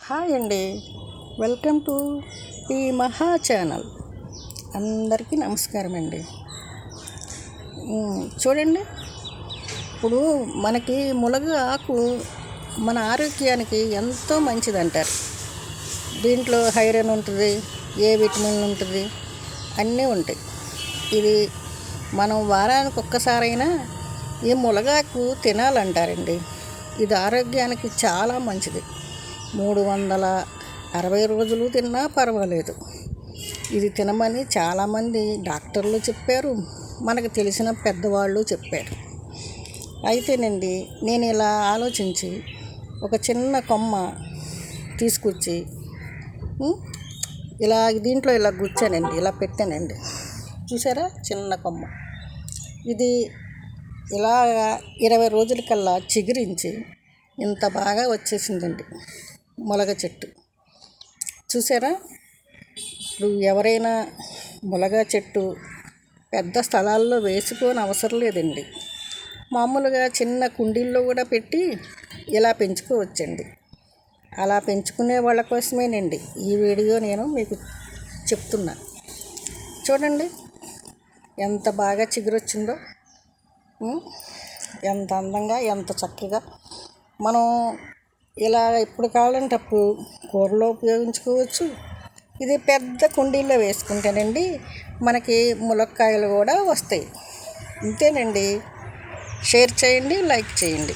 Hi అండి, welcome to ఈ మహా ఛానల్. అందరికీ నమస్కారం అండి. చూడండి, ఇప్పుడు మనకి మునగ ఆకు మన ఆరోగ్యానికి ఎంతో మంచిదంటారు. దీంట్లో ఐరన్ ఉంటుంది, ఏ విటమిన్ ఉంటుంది, అన్నీ ఉంటాయి. ఇది మనం వారానికి ఒక్కసారైనా ఈ మునగాకు తినాలంటారండి. ఇది ఆరోగ్యానికి చాలా మంచిది. 360 రోజులు తిన్నా పర్వాలేదు. ఇది తినమని చాలామంది డాక్టర్లు చెప్పారు, మనకు తెలిసిన పెద్దవాళ్ళు చెప్పారు. అయితేనండి, నేను ఇలా ఆలోచించి ఒక చిన్న కొమ్మ తీసుకొచ్చి ఇలా దీంట్లో ఇలా గుచ్చానండి, ఇలా పెట్టానండి. చూసారా, చిన్న కొమ్మ. ఇది ఇలా 20 రోజులకల్లా చిగురించి ఇంత బాగా వచ్చేసిందండి మునగ చెట్టు. చూసారా, ఇప్పుడు ఎవరైనా మునగ చెట్టు పెద్ద స్థలాల్లో వేసుకోని అవసరం లేదండి. మామూలుగా చిన్న కుండీల్లో కూడా పెట్టి ఇలా పెంచుకోవచ్చండి. అలా పెంచుకునే వాళ్ళ కోసమేనండి ఈ వీడియో నేను మీకు చెప్తున్నా. చూడండి ఎంత బాగా చిగురొచ్చిందో, ఎంత అందంగా, ఎంత చక్కగా. మనం ఇలా ఎప్పుడు కావాలంటే అప్పుడు కూరలో ఉపయోగించుకోవచ్చు. ఇది పెద్ద కుండీల్లో వేసుకుంటేనండి మనకి ములక్కాయలు కూడా వస్తాయి. ఇంతేనండి. షేర్ చేయండి, లైక్ చేయండి.